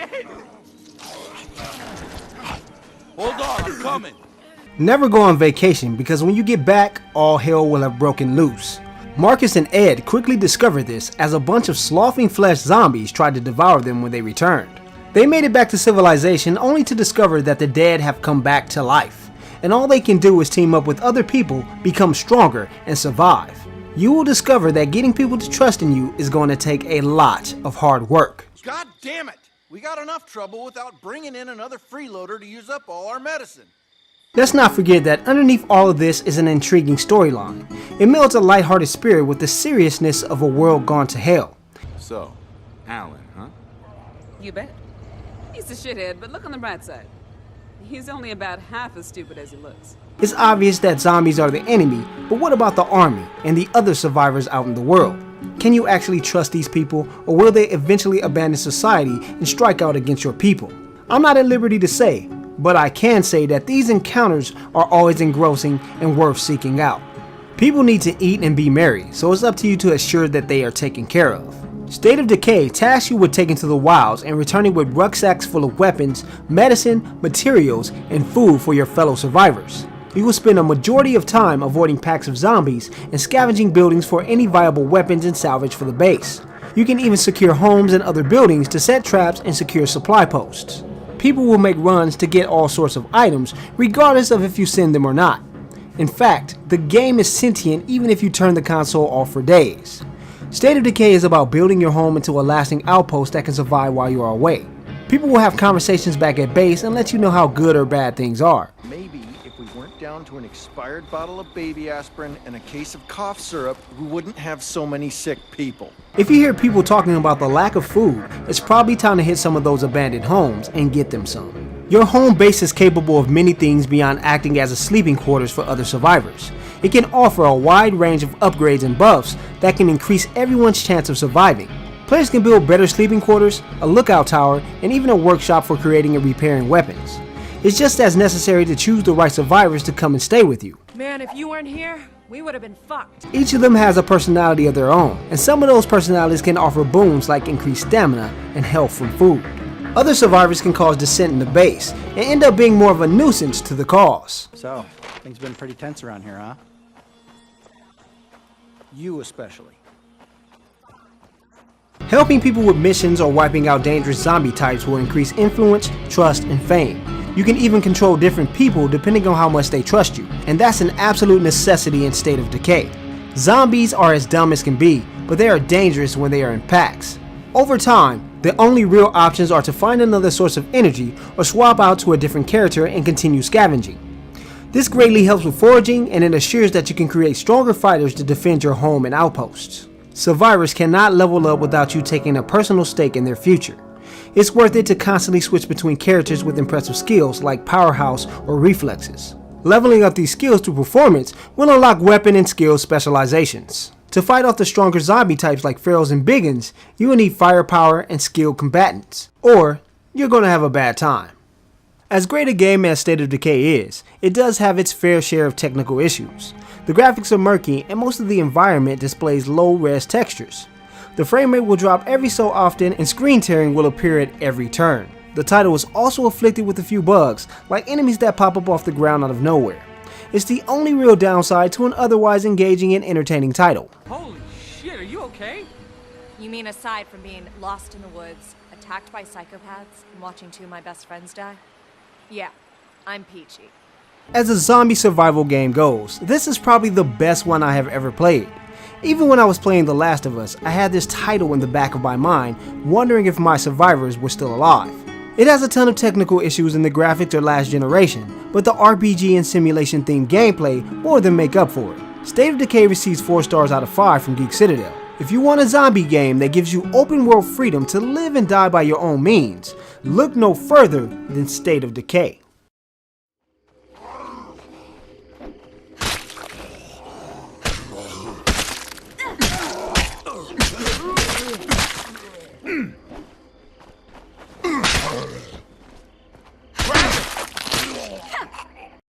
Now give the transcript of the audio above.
okay? Hold on, I'm coming. Never go on vacation, because when you get back, all hell will have broken loose. Marcus and Ed quickly discovered this as a bunch of sloughing flesh zombies tried to devour them when they returned. They made it back to civilization only to discover that the dead have come back to life, and all they can do is team up with other people, become stronger, and survive. You will discover that getting people to trust in you is going to take a lot of hard work. God damn it! We got enough trouble without bringing in another freeloader to use up all our medicine. Let's not forget that underneath all of this is an intriguing storyline. It melds a lighthearted spirit with the seriousness of a world gone to hell. So, Alan, huh? You bet. He's a shithead, but look on the bright side. He's only about half as stupid as he looks. It's obvious that zombies are the enemy, but what about the army and the other survivors out in the world? Can you actually trust these people, or will they eventually abandon society and strike out against your people? I'm not at liberty to say, but I can say that these encounters are always engrossing and worth seeking out. People need to eat and be merry, so it's up to you to assure that they are taken care of. State of Decay tasks you with taking to the wilds and returning with rucksacks full of weapons, medicine, materials, and food for your fellow survivors. You will spend a majority of time avoiding packs of zombies and scavenging buildings for any viable weapons and salvage for the base. You can even secure homes and other buildings to set traps and secure supply posts. People will make runs to get all sorts of items, regardless of if you send them or not. In fact, the game is sentient even if you turn the console off for days. State of Decay is about building your home into a lasting outpost that can survive while you are away. People will have conversations back at base and let you know how good or bad things are. Maybe if we weren't down to an expired bottle of baby aspirin and a case of cough syrup, we wouldn't have so many sick people. If you hear people talking about the lack of food, it's probably time to hit some of those abandoned homes and get them some. Your home base is capable of many things beyond acting as a sleeping quarters for other survivors. It can offer a wide range of upgrades and buffs that can increase everyone's chance of surviving. Players can build better sleeping quarters, a lookout tower, and even a workshop for creating and repairing weapons. It's just as necessary to choose the right survivors to come and stay with you. Man, if you weren't here, we would have been fucked. Each of them has a personality of their own, and some of those personalities can offer boons like increased stamina and health from food. Other survivors can cause dissent in the base, and end up being more of a nuisance to the cause. So, things been pretty tense around here, huh? You especially. Helping people with missions or wiping out dangerous zombie types will increase influence, trust, and fame. You can even control different people depending on how much they trust you, and that's an absolute necessity in State of Decay. Zombies are as dumb as can be, but they are dangerous when they are in packs. Over time, the only real options are to find another source of energy or swap out to a different character and continue scavenging. This greatly helps with foraging, and it assures that you can create stronger fighters to defend your home and outposts. Survivors cannot level up without you taking a personal stake in their future. It's worth it to constantly switch between characters with impressive skills like powerhouse or reflexes. Leveling up these skills to performance will unlock weapon and skill specializations. To fight off the stronger zombie types like ferals and biggins, you will need firepower and skilled combatants, or you're going to have a bad time. As great a game as State of Decay is, it does have its fair share of technical issues. The graphics are murky and most of the environment displays low-res textures. The frame rate will drop every so often and screen tearing will appear at every turn. The title is also afflicted with a few bugs, like enemies that pop up off the ground out of nowhere. It's the only real downside to an otherwise engaging and entertaining title. Holy shit, are you okay? You mean aside from being lost in the woods, attacked by psychopaths, and watching two of my best friends die? Yeah, I'm peachy. As a zombie survival game goes, this is probably the best one I have ever played. Even when I was playing The Last of Us, I had this title in the back of my mind, wondering if my survivors were still alive. It has a ton of technical issues and the graphics are last generation, but the RPG and simulation themed gameplay more than make up for it. State of Decay receives 4 stars out of 5 from Geek Citadel. If you want a zombie game that gives you open world freedom to live and die by your own means, look no further than State of Decay.